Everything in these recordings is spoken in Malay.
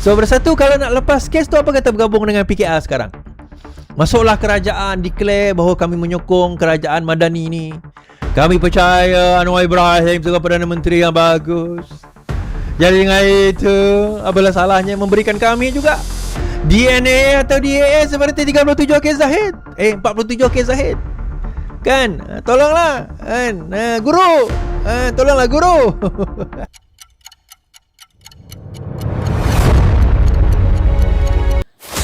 So bersatu, kalau nak lepas kes tu, apa kata bergabung dengan PKR sekarang? Masuklah kerajaan, declare bahawa kami menyokong kerajaan Madani ni. Kami percaya Anwar Ibrahim sebagai Perdana Menteri yang bagus. Jadi dengan itu, apalah salahnya memberikan kami juga DNA atau DAS seperti 37 kes Zahid, 47 kes Zahid. Kan? Tolonglah kan? Guru, tolonglah guru.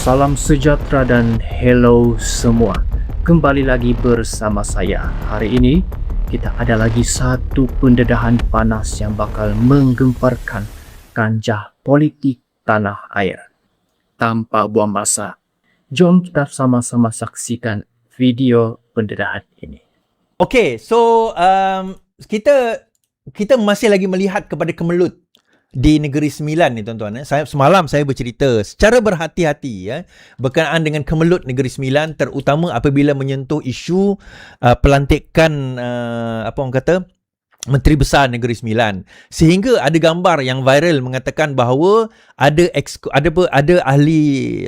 Salam sejahtera dan hello semua. Kembali lagi bersama saya. Hari ini kita ada lagi satu pendedahan panas yang bakal menggemparkan kancah politik tanah air. Tanpa buang masa, jom kita sama-sama saksikan video pendedahan ini. Okay, so kita masih lagi melihat kepada kemelut di Negeri Sembilan ni, tuan-tuan. Semalam saya bercerita secara berhati-hati berkenaan dengan kemelut Negeri Sembilan, terutama apabila menyentuh isu pelantikan apa orang kata, Menteri Besar Negeri Sembilan, sehingga ada gambar yang viral mengatakan bahawa ada ahli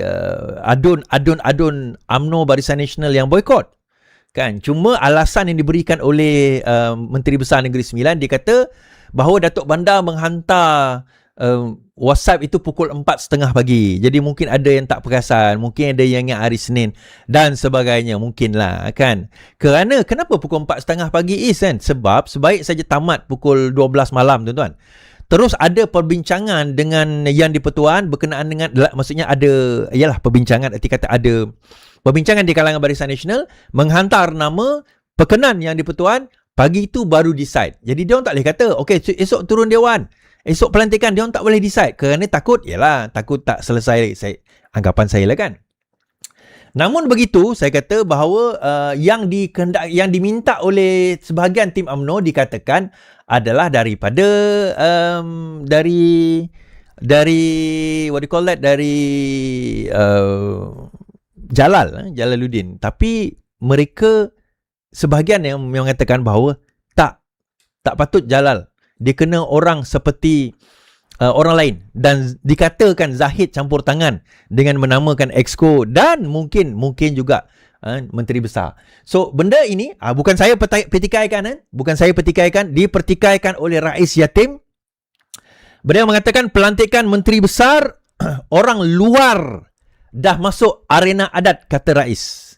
adun UMNO Barisan Nasional yang boikot. Kan, cuma alasan yang diberikan oleh Menteri Besar Negeri Sembilan, dia kata bahawa Datuk Bandar menghantar WhatsApp itu pukul 4.30 pagi. Jadi mungkin ada yang tak perasan, mungkin ada yang ingat hari Senin dan sebagainya, mungkinlah kan. Kenapa pukul 4.30 pagi kan? Sebab sebaik saja tamat pukul 12 malam, tuan-tuan. Terus ada perbincangan dengan Yang di-Pertuan berkenaan dengan, maksudnya ada, ialah perbincangan, arti kata ada perbincangan di kalangan Barisan Nasional menghantar nama perkenan Yang di-Pertuan. Pagi itu baru decide. Jadi dia orang tak boleh kata, okay, esok turun Dewan, esok pelantikan, dia orang tak boleh decide. Kerana takut tak selesai, anggapan saya lah kan. Namun begitu, saya kata bahawa yang diminta oleh sebahagian tim UMNO dikatakan adalah daripada dari what do you call that, dari Jalaluddin. Tapi mereka, sebahagian yang mengatakan bahawa tak patut Jalal. Dia kena orang seperti orang lain. Dan dikatakan Zahid campur tangan dengan menamakan Exco dan mungkin juga Menteri Besar. So benda ini bukan saya petikaikan, dipertikaikan oleh Rais Yatim. Beliau mengatakan pelantikan Menteri Besar orang luar dah masuk arena adat, kata Rais.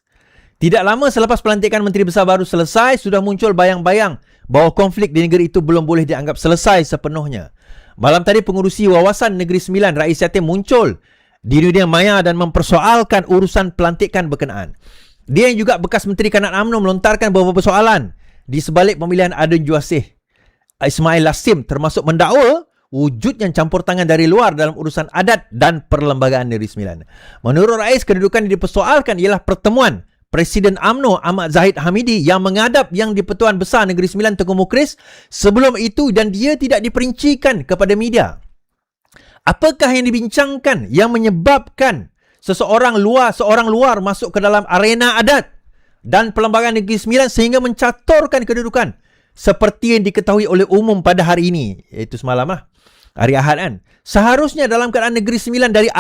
Tidak lama selepas pelantikan Menteri Besar baru selesai, sudah muncul bayang-bayang bahawa konflik di negeri itu belum boleh dianggap selesai sepenuhnya. Malam tadi pengurusi Wawasan Negeri Sembilan, Rais Yatim, muncul di dunia maya dan mempersoalkan urusan pelantikan berkenaan. Dia yang juga bekas Menteri Kanan UMNO melontarkan beberapa persoalan di sebalik pemilihan Adun Juasih Ismail Lassim, termasuk mendakwa wujudnya campur tangan dari luar dalam urusan adat dan perlembagaan Negeri Sembilan. Menurut Rais, kedudukan yang dipersoalkan ialah pertemuan Presiden UMNO Ahmad Zahid Hamidi yang menghadap Yang di-Pertuan Besar Negeri Sembilan Tengku Mukhris sebelum itu, dan dia tidak diperincikan kepada media. Apakah yang dibincangkan yang menyebabkan seorang luar masuk ke dalam arena adat dan perlembagaan Negeri Sembilan sehingga mencaturkan kedudukan seperti yang diketahui oleh umum pada hari ini, iaitu semalam hari Ahad kan. Seharusnya dalam keadaan Negeri Sembilan dari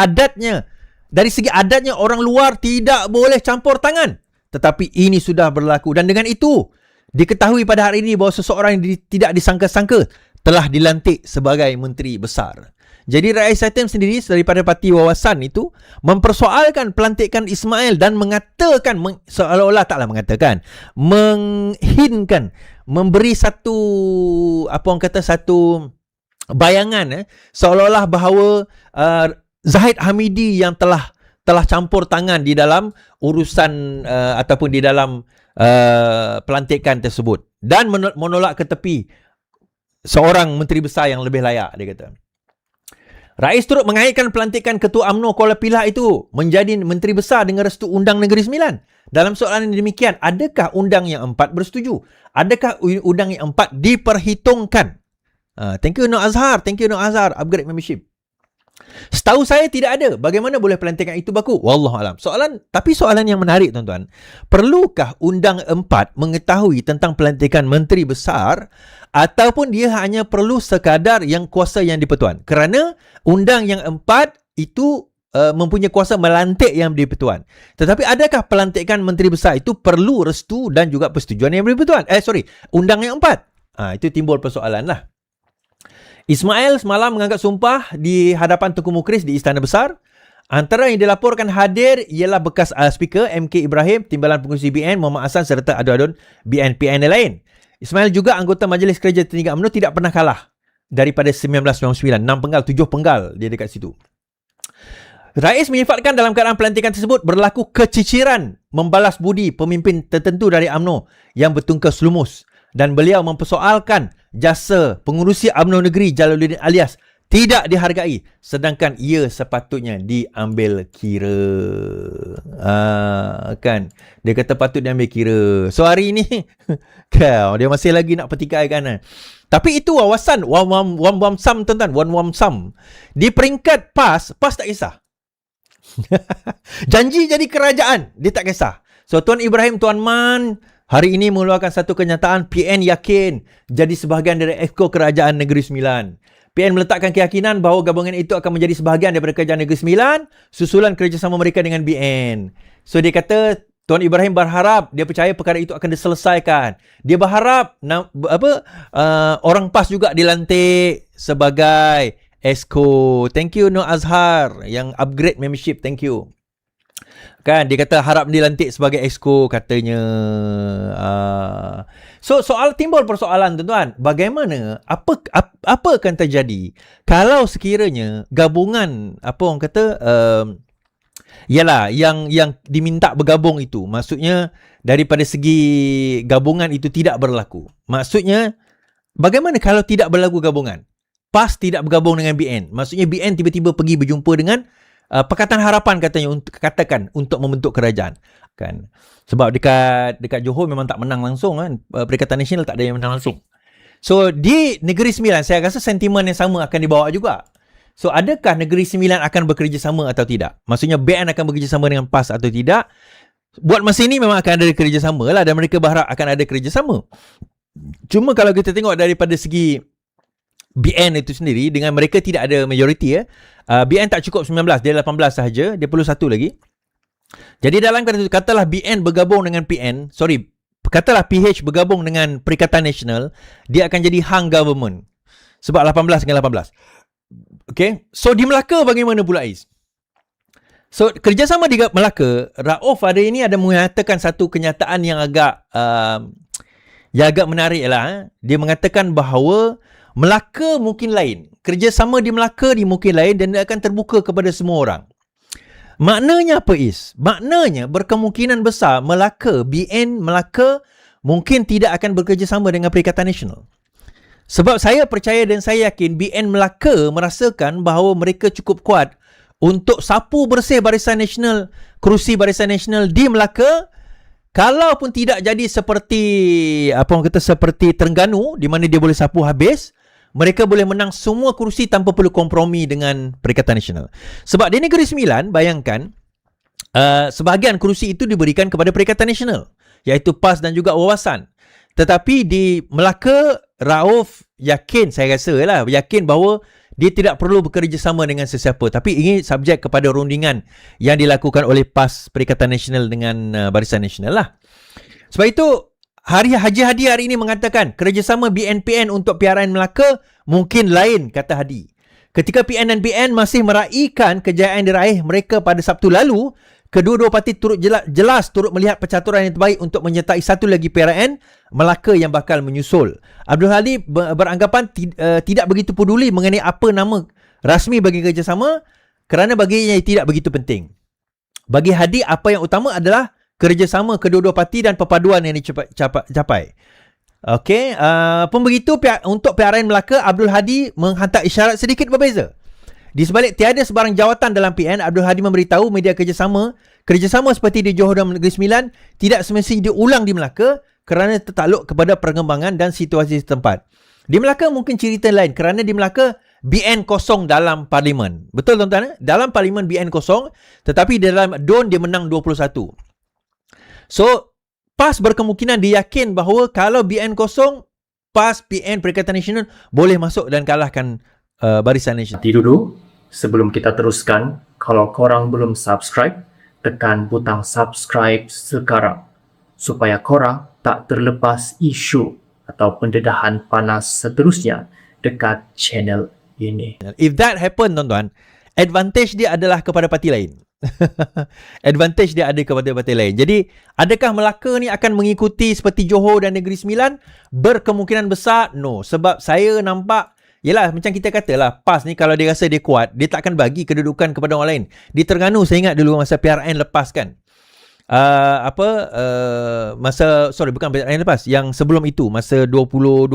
segi adatnya orang luar tidak boleh campur tangan. Tetapi ini sudah berlaku, dan dengan itu diketahui pada hari ini bahawa seseorang yang tidak disangka-sangka telah dilantik sebagai Menteri Besar. Jadi Rais Yatim sendiri daripada Parti Wawasan itu mempersoalkan pelantikan Ismail dan mengatakan, seolah-olah menghinkan, memberi satu satu bayangan seolah-olah bahawa Zahid Hamidi yang telah campur tangan di dalam urusan ataupun di dalam pelantikan tersebut, dan menolak ke tepi seorang Menteri Besar yang lebih layak, dia kata. Rais turut mengaitkan pelantikan Ketua UMNO Kuala Pilah itu menjadi Menteri Besar dengan restu Undang Negeri Sembilan. Dalam soalan yang demikian, adakah Undang yang 4 bersetuju? Adakah Undang yang 4 diperhitungkan? Thank you Nur Azhar, upgrade membership. Setahu saya tidak ada. Bagaimana boleh pelantikan itu berlaku? Wallahualam. Soalan yang menarik, tuan-tuan. Perlukah Undang 4 mengetahui tentang pelantikan Menteri Besar, ataupun dia hanya perlu sekadar yang kuasa Yang di-Pertuan? Kerana Undang yang 4 itu mempunyai kuasa melantik Yang Di-Pertuan. Tetapi adakah pelantikan Menteri Besar itu perlu restu dan juga persetujuan Yang Di-Pertuan? Undang yang 4. Itu timbul persoalan lah. Ismail semalam mengangkat sumpah di hadapan Tengku Mukris di Istana Besar. Antara yang dilaporkan hadir ialah bekas Speaker MK Ibrahim, Timbalan Pengurusi BN Muhammad Hassan serta adun-adun BN-PN yang lain. Ismail juga anggota Majlis Kerja Tertinggi UMNO tidak pernah kalah daripada 1999. 6 penggal, 7 penggal dia dekat situ. Rais menyifatkan dalam keadaan pelantikan tersebut berlaku keciciran membalas budi pemimpin tertentu dari UMNO yang bertungkus lumus dan beliau mempersoalkan jasa pengurusi UMNO Negeri Jalaluddin Alias tidak dihargai sedangkan ia sepatutnya diambil kira. Kan dia kata patut diambil kira. So hari ini dia masih lagi nak petikaikan. Tapi itu wawasan Wam Sam, tuan-tuan, Wam Sam. Di peringkat PAS tak kisah. Janji jadi kerajaan, dia tak kisah. So Tuan Ibrahim, Tuan Man hari ini mengeluarkan satu kenyataan, PN yakin jadi sebahagian dari Exco Kerajaan Negeri Sembilan. PN meletakkan keyakinan bahawa gabungan itu akan menjadi sebahagian daripada Kerajaan Negeri Sembilan susulan kerjasama mereka dengan BN. So dia kata Tuan Ibrahim berharap, dia percaya perkara itu akan diselesaikan. Dia berharap orang PAS juga dilantik sebagai Exco. Thank you Nur Azhar yang upgrade membership. Thank you. Kan dia kata harap dilantik sebagai Exco katanya. So soal timbul persoalan tuan-tuan, bagaimana apa akan terjadi kalau sekiranya gabungan apa orang kata ialah yang diminta bergabung itu, maksudnya daripada segi gabungan itu tidak berlaku. Maksudnya bagaimana kalau tidak berlaku gabungan? PAS tidak bergabung dengan BN. Maksudnya BN tiba-tiba pergi berjumpa dengan Pakatan Harapan katanya untuk membentuk kerajaan. Kan. Sebab dekat Johor memang tak menang langsung kan. Perikatan Nasional tak ada yang menang langsung. So di Negeri Sembilan saya rasa sentimen yang sama akan dibawa juga. So adakah Negeri Sembilan akan bekerjasama atau tidak? Maksudnya BN akan bekerjasama dengan PAS atau tidak? Buat masa ini memang akan ada kerjasama lah dan mereka berharap akan ada kerjasama. Cuma kalau kita tengok daripada segi BN itu sendiri, dengan mereka tidak ada majoriti BN tak cukup 19, dia 18 sahaja, dia perlu satu lagi. Jadi dalam katalah BN bergabung dengan katalah PH bergabung dengan Perikatan Nasional, dia akan jadi hung government. Sebab 18 dengan 18. Okay, so di Melaka bagaimana pula Ais? So kerjasama di Melaka, Rauf hari ini ada mengatakan satu kenyataan yang agak menarik lah. Dia mengatakan bahawa Melaka mungkin lain. Kerjasama di Melaka mungkin lain dan dia akan terbuka kepada semua orang. Maknanya apa Is? Maknanya berkemungkinan besar BN Melaka mungkin tidak akan bekerjasama dengan Perikatan Nasional. Sebab saya percaya dan saya yakin BN Melaka merasakan bahawa mereka cukup kuat untuk sapu bersih Barisan Nasional, kerusi Barisan Nasional di Melaka. Kalaupun tidak jadi seperti seperti Terengganu di mana dia boleh sapu habis, mereka boleh menang semua kerusi tanpa perlu kompromi dengan Perikatan Nasional. Sebab di Negeri Sembilan, bayangkan sebahagian kerusi itu diberikan kepada Perikatan Nasional, iaitu PAS dan juga Wawasan. Tetapi di Melaka, Rauf yakin bahawa dia tidak perlu bekerjasama dengan sesiapa. Tapi ini subjek kepada rundingan yang dilakukan oleh PAS Perikatan Nasional dengan Barisan Nasional lah. Sebab itu Haji Hadi hari ini mengatakan kerjasama BN-PN untuk PRN Melaka mungkin lain, kata Hadi. Ketika PN dan BN masih meraihkan kejayaan diraih mereka pada Sabtu lalu, kedua-dua parti turut melihat percaturan yang terbaik untuk menyertai satu lagi PRN Melaka yang bakal menyusul. Abdul Hadi beranggapan tidak begitu peduli mengenai apa nama rasmi bagi kerjasama kerana baginya tidak begitu penting. Bagi Hadi, apa yang utama adalah kerjasama kedua-dua parti dan perpaduan yang dicapai. Okey, pun begitu untuk PRN Melaka, Abdul Hadi menghantar isyarat sedikit berbeza. Di sebalik tiada sebarang jawatan dalam PN, Abdul Hadi memberitahu media kerjasama seperti di Johor dan Negeri Sembilan tidak semestinya diulang di Melaka kerana tertakluk kepada perkembangan dan situasi setempat. Di Melaka mungkin cerita lain kerana di Melaka BN kosong dalam parlimen. Betul tuan-tuan? Dalam parlimen BN kosong, tetapi dalam DUN dia menang 21. So, PAS berkemungkinan diyakin bahawa kalau BN kosong, PAS, PN, Perikatan Nasional boleh masuk dan kalahkan Barisan Nasional. Nanti dulu, Sebelum kita teruskan, kalau korang belum subscribe, tekan butang subscribe sekarang supaya korang tak terlepas isu atau pendedahan panas seterusnya dekat channel ini. If that happen, tuan-tuan, advantage dia adalah kepada parti lain. Advantage dia ada kepada parti lain. Jadi, adakah Melaka ni akan mengikuti seperti Johor dan Negeri Sembilan? Berkemungkinan besar, no. Sebab saya nampak, yelah, macam kita katalah, PAS ni kalau dia rasa dia kuat, dia tak akan bagi kedudukan kepada orang lain. Di Terengganu, saya ingat dulu masa PRN lepas kan. Bukan PRN lepas, yang sebelum itu, masa 2022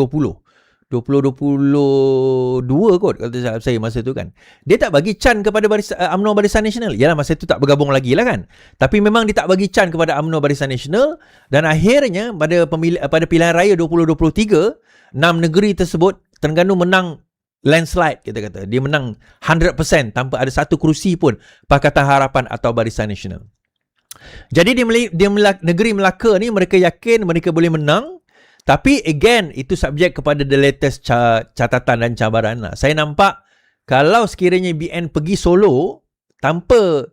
kot kalau tak salah saya masa tu kan. Dia tak bagi can kepada UMNO Barisan Nasional. Yalah, masa tu tak bergabung lagi lah kan. Tapi memang dia tak bagi can kepada UMNO Barisan Nasional, dan akhirnya pada pilihan raya 2023, 6 negeri tersebut Terengganu menang landslide, kita kata. Dia menang 100% tanpa ada satu kerusi pun Pakatan Harapan atau Barisan Nasional. Jadi negeri Melaka ni mereka yakin mereka boleh menang. Tapi again, itu subjek kepada the latest catatan dan cabaran lah. Saya nampak kalau sekiranya BN pergi solo, tanpa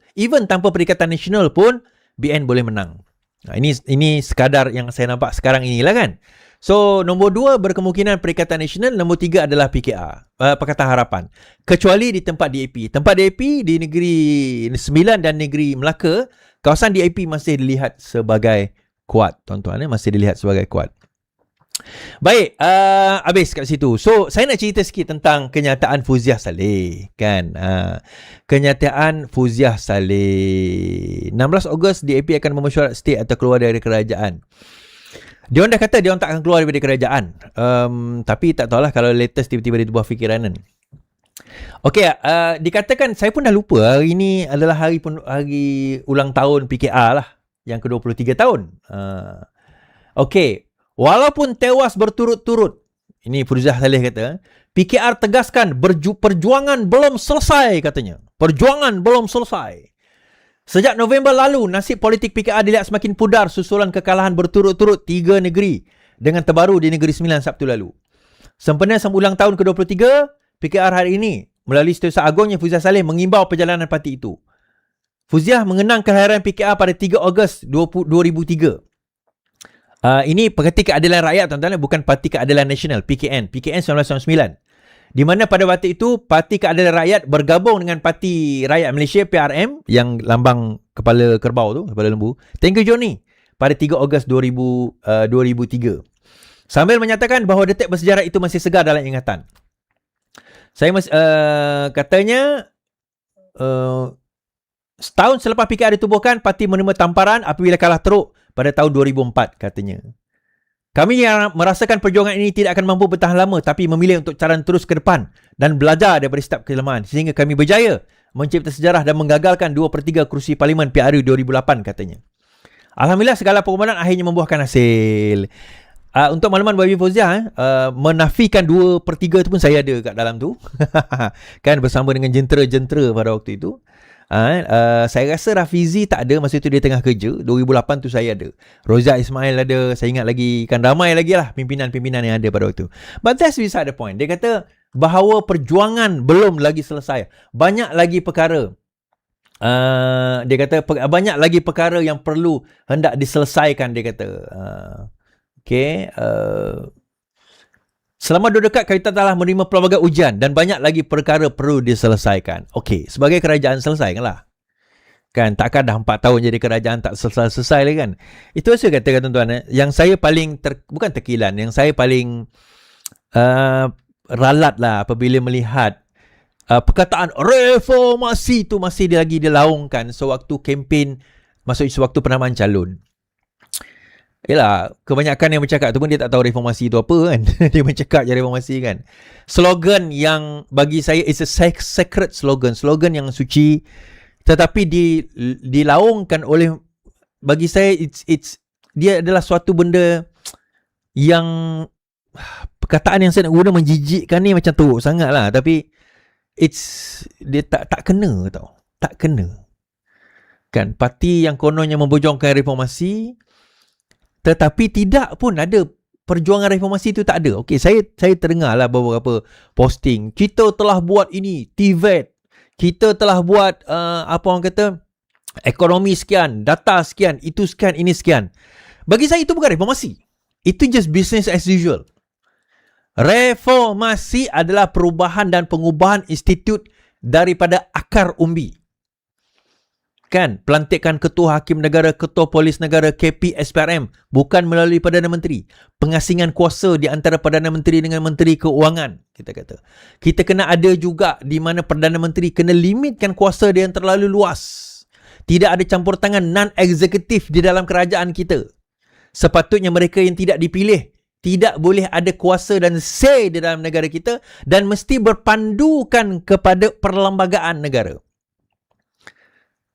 Perikatan Nasional pun, BN boleh menang. Nah, ini sekadar yang saya nampak sekarang inilah kan. So, nombor 2 berkemungkinan Perikatan Nasional, nombor 3 adalah PKR, Pakatan Harapan. Kecuali di tempat DAP. Tempat DAP di Negeri Sembilan dan Negeri Melaka, kawasan DAP masih dilihat sebagai kuat, tuan-tuan. Masih dilihat sebagai kuat. Baik, habis kat situ. So, saya nak cerita sikit tentang kenyataan Fuziah Saleh kan. Kenyataan Fuziah Saleh. 16 Ogos DAP akan memesyuarat stay atau keluar dari kerajaan. Dia orang dah kata dia orang tak akan keluar daripada kerajaan. Tapi tak tahulah kalau latest tiba-tiba dia berubah fikiran kan. Okey, dikatakan, saya pun dah lupa, hari ini adalah hari ulang tahun PKR lah, yang ke-23 tahun. Okey. Walaupun tewas berturut-turut, ini Fuziah Saleh kata, PKR tegaskan perjuangan belum selesai katanya. Perjuangan belum selesai. Sejak November lalu, nasib politik PKR dilihat semakin pudar susulan kekalahan berturut-turut 3 negeri dengan terbaru di Negeri Sembilan Sabtu lalu. Sempena ulang tahun ke-23, PKR hari ini melalui Setiausaha Agungnya Fuziah Saleh mengimbau perjalanan parti itu. Fuziah mengenang kelahiran PKR pada 3 Ogos 2003. Ini Parti Keadilan Rakyat, tuan-tuan, bukan Parti Keadilan Nasional, PKN 1999. Di mana pada waktu itu Parti Keadilan Rakyat bergabung dengan Parti Rakyat Malaysia PRM yang lambang kepala kerbau tu, kepala lembu, Tengku Johnny pada 3 Ogos 2003. Sambil menyatakan bahawa detik bersejarah itu masih segar dalam ingatan. Saya katanya setahun selepas PKR ditubuhkan, parti menerima tamparan apabila kalah teruk pada tahun 2004 katanya. Kami yang merasakan perjuangan ini tidak akan mampu bertahan lama, tapi memilih untuk jalan terus ke depan dan belajar daripada setiap kelemahan sehingga kami berjaya mencipta sejarah dan menggagalkan 2/3 kerusi Parlimen PRU 2008 katanya. Alhamdulillah segala pengorbanan akhirnya membuahkan hasil. Untuk makluman bagi Fuziah, menafikan 2/3 tu pun saya ada kat dalam tu. Kan bersama dengan jentera-jentera pada waktu itu. Saya rasa Rafizi tak ada masa tu, dia tengah kerja. 2008 tu saya ada. Rozak Ismail ada. Saya ingat lagi, kan ramai lagi lah pimpinan-pimpinan yang ada pada waktu. But that's beside the point. Dia kata bahawa perjuangan belum lagi selesai. Banyak lagi perkara. Dia kata banyak lagi perkara yang perlu hendak diselesaikan, dia kata. Selama 2 dekad kita telah menerima pelbagai ujian dan banyak lagi perkara perlu diselesaikan. Okey, sebagai kerajaan selesaikanlah. Kan takkan dah 4 tahun jadi kerajaan tak selesai lagi kan. Itu saya katakan, tuan-tuan, yang saya paling bukan terkilan, yang saya paling ralat lah apabila melihat perkataan reformasi tu masih lagi dilaungkan sewaktu kempen, maksudnya sewaktu penamaan calon. Yalah, kebanyakan yang bercakap tu pun dia tak tahu reformasi tu apa kan. Dia bercakap je reformasi kan. Slogan yang bagi saya is a sacred slogan. Slogan yang suci. Tetapi dilaungkan oleh, bagi saya dia adalah suatu benda yang, perkataan yang saya nak guna menjijikkan ni macam teruk sangat lah. Tapi dia tak kena tau. Tak kena. Kan, parti yang kononnya membojongkan reformasi, tetapi tidak pun ada perjuangan reformasi itu, tak ada. Okey, saya terdengar lah beberapa posting. Kita telah buat ini, TVET. kita telah buat apa orang kata, ekonomi sekian, data sekian, itu sekian, ini sekian. Bagi saya itu bukan reformasi. Itu just business as usual. Reformasi adalah perubahan dan pengubahan institut daripada akar umbi. Kan, pelantikan ketua hakim negara, ketua polis negara, KP, SPRM bukan melalui Perdana Menteri. Pengasingan kuasa di antara Perdana Menteri dengan Menteri Keuangan, kita kata. Kita kena ada juga di mana Perdana Menteri kena limitkan kuasa dia yang terlalu luas. Tidak ada campur tangan non-eksekutif di dalam kerajaan kita. Sepatutnya mereka yang tidak dipilih tidak boleh ada kuasa dan say di dalam negara kita dan mesti berpandukan kepada perlembagaan negara.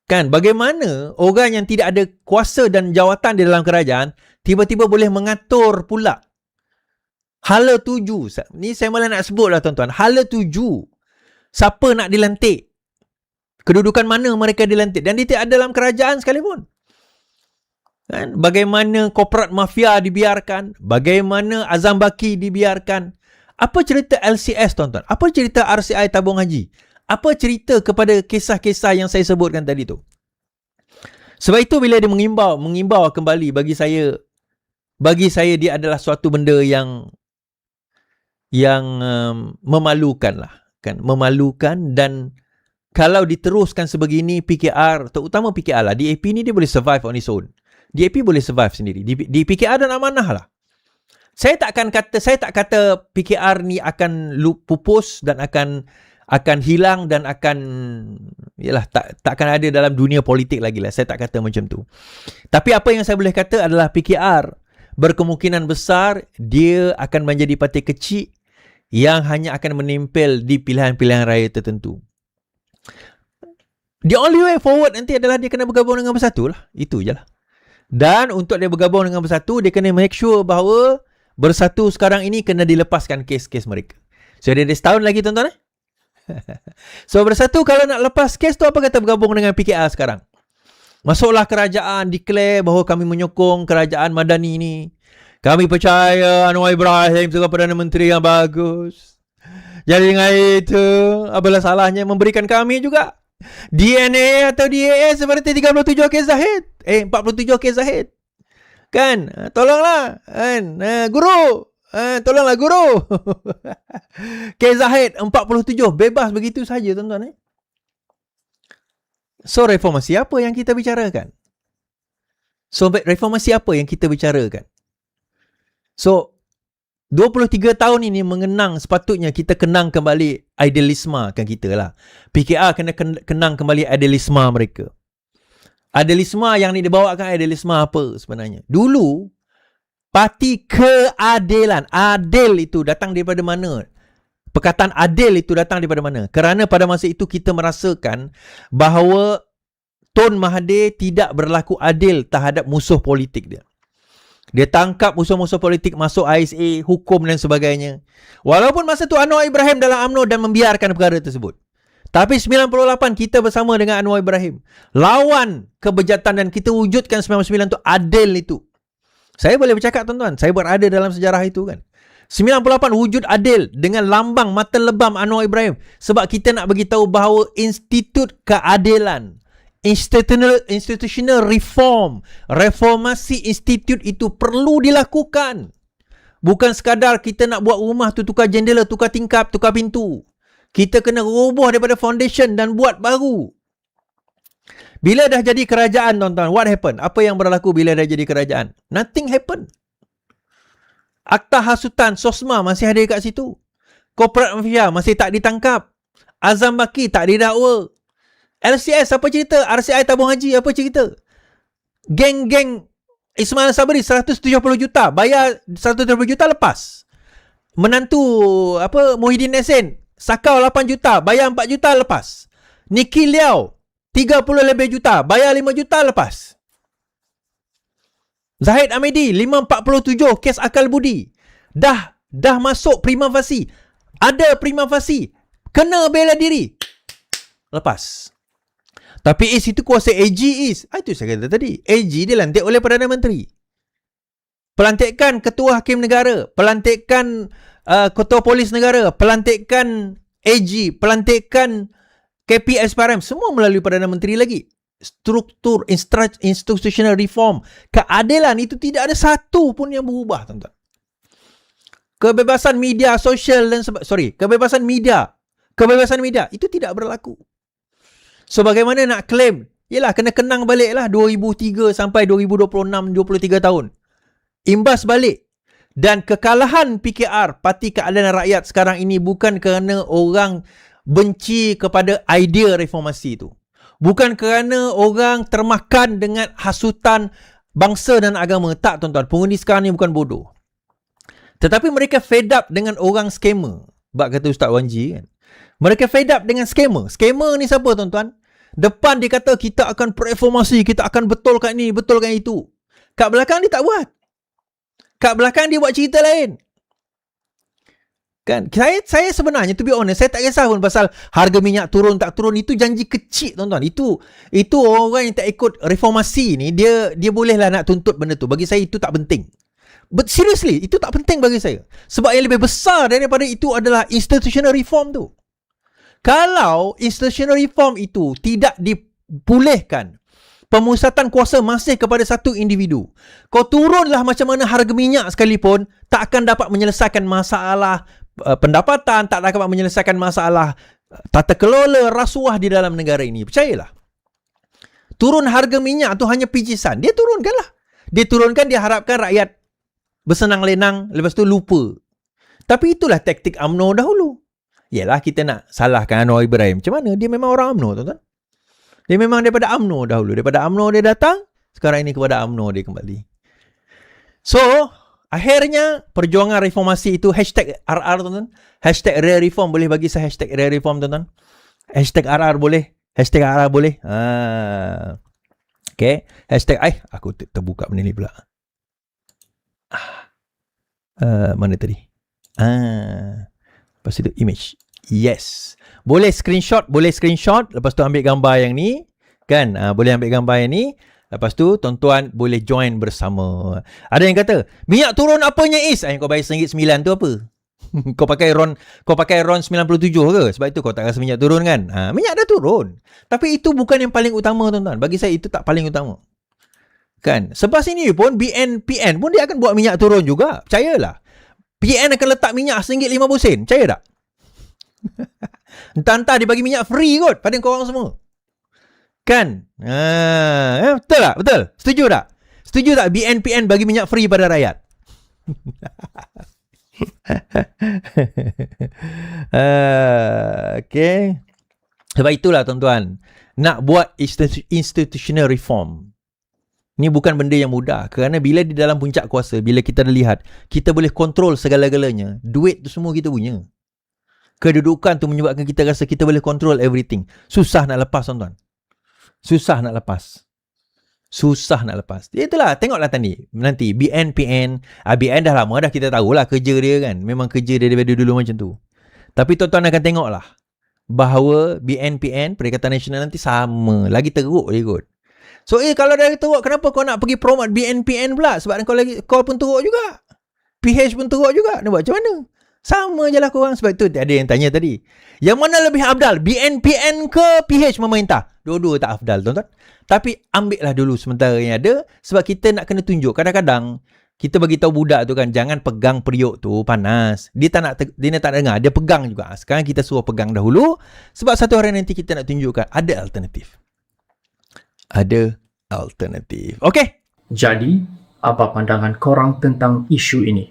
Kan, bagaimana orang yang tidak ada kuasa dan jawatan di dalam kerajaan tiba-tiba boleh mengatur pula. Hala tuju. Ni saya malah nak sebut lah tuan-tuan. Hala tuju. Siapa nak dilantik? Kedudukan mana mereka dilantik? Dan dia tidak ada dalam kerajaan sekalipun. Kan? Bagaimana korporat mafia dibiarkan? Bagaimana Azam Baki dibiarkan? Apa cerita LCS tuan-tuan? Apa cerita RCI tabung haji? Apa cerita kepada kisah-kisah yang saya sebutkan tadi tu? Sebab itu bila dia mengimbau kembali, bagi saya dia adalah suatu benda yang memalukan lah, kan? Memalukan. Dan kalau diteruskan sebegini, PKR, terutama PKR lah, DAP ni dia boleh survive on its own. DAP boleh survive sendiri. Di PKR dan amanah lah. Saya tak kata PKR ni akan pupus dan akan hilang dan akan tak akan ada dalam dunia politik lagi lah. Saya tak kata macam tu. Tapi apa yang saya boleh kata adalah PKR berkemungkinan besar dia akan menjadi parti kecil yang hanya akan menempel di pilihan-pilihan raya tertentu. The only way forward nanti adalah dia kena bergabung dengan Bersatu lah. Itu je lah. Dan untuk dia bergabung dengan Bersatu, dia kena make sure bahawa Bersatu sekarang ini kena dilepaskan kes-kes mereka. So dia ada setahun lagi tuan-tuan. So Bersatu kalau nak lepas kes tu, apa kata bergabung dengan PKR sekarang? Masuklah kerajaan, declare bahawa kami menyokong kerajaan Madani ni. Kami percaya Anwar Ibrahim sebagai Perdana Menteri yang bagus. Jadi dengan itu, apalah salahnya memberikan kami juga DNA atau DAS seperti 37 kes Zahid. 47 kes Zahid. Kan? Tolonglah. Kan? Guru. Tolonglah guru. Kes Zahid 47 bebas begitu saja tuan-tuan. So reformasi apa yang kita bicarakan? So 23 tahun ini mengenang, sepatutnya kita kenang kembali idealisme kan kita lah. PKR kena kenang kembali idealisme mereka. Idealisme yang ni dibawakan idealisme apa sebenarnya? Dulu Parti Keadilan. Adil itu datang daripada mana? Perkataan adil itu datang daripada mana? Kerana pada masa itu kita merasakan bahawa Tun Mahathir tidak berlaku adil terhadap musuh politik dia. Dia tangkap musuh-musuh politik, masuk ISA, hukum dan sebagainya. Walaupun masa tu Anwar Ibrahim dalam UMNO dan membiarkan perkara tersebut. Tapi 98 kita bersama dengan Anwar Ibrahim lawan kebejatan dan kita wujudkan 99 tu adil itu. Saya boleh bercakap tuan-tuan, saya berada dalam sejarah itu kan. 98 wujud adil dengan lambang mata lebam Anwar Ibrahim. Sebab kita nak bagi tahu bahawa institut keadilan, institutional reform, reformasi institut itu perlu dilakukan. Bukan sekadar kita nak buat rumah tu tukar jendela, tukar tingkap, tukar pintu. Kita kena roboh daripada foundation dan buat baru. Bila dah jadi kerajaan tuan-tuan, what happen? Apa yang berlaku bila dah jadi kerajaan? Nothing happen. Akta hasutan SOSMA masih ada kat situ. Korporat mafia masih tak ditangkap. Azam Baki tak didakwa. LCS apa cerita? RCI tabung haji apa cerita? Geng-geng Ismail Sabri 170 juta, bayar 170 juta lepas. Menantu Muhyiddin Yassin sakau 8 juta, bayar 4 juta lepas. Niki Liao 30 lebih juta, bayar 5 juta lepas. Zahid Hamidi 547 kes akal budi. Dah masuk prima facie. Ada prima facie. Kena bela diri. Lepas. Tapi itu kuasa AG itu saya kata tadi. AG dilantik oleh Perdana Menteri. Pelantikan ketua hakim negara, pelantikan ketua polis negara, pelantikan AG, pelantikan KPSPRM, semua melalui Perdana Menteri lagi. Struktur, institutional reform, keadilan itu tidak ada satu pun yang berubah, tuan-tuan. Kebebasan media sosial dan kebebasan media itu tidak berlaku. So bagaimana nak claim? Yelah, kena kenang balik lah 2003 sampai 2026, 23 tahun. Imbas balik. Dan kekalahan PKR, Parti Keadilan Rakyat sekarang ini bukan kerana orang benci kepada idea reformasi itu. Bukan kerana orang termakan dengan hasutan bangsa dan agama. Tak, tuan-tuan. Pengundi sekarang ni bukan bodoh. Tetapi mereka fed up dengan orang scammer. Bak kata Ustaz Wan Ji kan. Mereka fed up dengan scammer. Scammer ni siapa, tuan-tuan? Depan dia kata kita akan reformasi, kita akan betulkan ini, betulkan itu. Kat belakang dia tak buat. Kat belakang dia buat cerita lain. Kan? Saya sebenarnya, to be honest, saya tak kisah pun pasal harga minyak turun tak turun. Itu janji kecil, tuan-tuan. Itu orang yang tak ikut reformasi ni, dia bolehlah nak tuntut benda tu. Bagi saya itu tak penting. But seriously, itu tak penting bagi saya. Sebab yang lebih besar daripada itu adalah institutional reform tu. Kalau institutional reform itu tidak dipulihkan, pemusatan kuasa masih kepada satu individu, kau turunlah macam mana harga minyak sekalipun, tak akan dapat menyelesaikan masalah pendapatan, tak dapat menyelesaikan masalah tata kelola rasuah di dalam negara ini. Percayalah. Turun harga minyak tu hanya pijisan. Dia turunkanlah. Dia turunkan, dia harapkan rakyat bersenang lenang, lepas tu lupa. Tapi itulah taktik UMNO dahulu. Yalah, kita nak salahkan Anwar Ibrahim. Macam mana? Dia memang orang UMNO, tuan-tuan. Dia memang daripada UMNO dahulu. Daripada UMNO dia datang, sekarang ini kepada UMNO dia kembali. So, akhirnya perjuangan reformasi itu #RR, tuan-tuan. #ReReform, boleh bagi saya #ReReform, tuan-tuan. #RR boleh. #RR boleh. Okay. Aku terbuka benda ni pula. Mana tadi? Lepas itu image. Yes. Boleh screenshot. Lepas tu ambil gambar yang ni. Kan? Boleh ambil gambar yang ni. Lepas tu tuan-tuan boleh join bersama. Ada yang kata, minyak turun apanya Is? Kau bayar RM1.9 tu apa? Kau pakai RON 97 ke? Sebab itu kau tak rasa minyak turun kan? Minyak dah turun. Tapi itu bukan yang paling utama, tuan-tuan. Bagi saya itu tak paling utama. Kan? Sebab sini pun BNPN pun dia akan buat minyak turun juga. Percayalah. PN akan letak minyak RM1.50. Percaya tak? Entah-entah dia bagi minyak free kot pada korang semua. Kan? Betul tak? Betul? Setuju tak? Setuju tak BNPN bagi minyak free pada rakyat? Okay. Sebab itulah, tuan-tuan, nak buat institutional reform ni bukan benda yang mudah. Kerana bila di dalam puncak kuasa, bila kita dah lihat, kita boleh kontrol segala-galanya. Duit tu semua kita punya. Kedudukan tu menyebabkan kita rasa kita boleh kontrol everything. Susah nak lepas, tuan-tuan. Susah nak lepas. Itulah, tengoklah nanti BNPN. BN dah lama dah kita tahulah kerja dia kan. Memang kerja dia daripada dulu macam tu. Tapi tuan-tuan akan tengoklah bahawa BNPN, Perikatan Nasional nanti sama. Lagi teruk dia kot. So kalau dah teruk, kenapa kau nak pergi promote BNPN pula? Sebab kau pun teruk juga. PH pun teruk juga. Nak buat macam mana? Sama je lah korang. Sebab tu ada yang tanya tadi, yang mana lebih afdal, BNPN ke PH memerintah? Dua-dua tak afdal, tuan-tuan. Tapi ambil lah dulu sementara yang ada. Sebab kita nak kena tunjuk. Kadang-kadang kita bagi tahu budak tu kan, jangan pegang periuk tu, panas. Dia tak dengar, dia pegang juga. Sekarang kita suruh pegang dahulu. Sebab satu hari nanti kita nak tunjukkan ada alternatif. Okay. Jadi, apa pandangan korang tentang isu ini?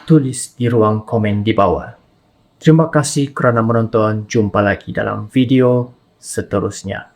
Tulis di ruang komen di bawah. Terima kasih kerana menonton. Jumpa lagi dalam video seterusnya.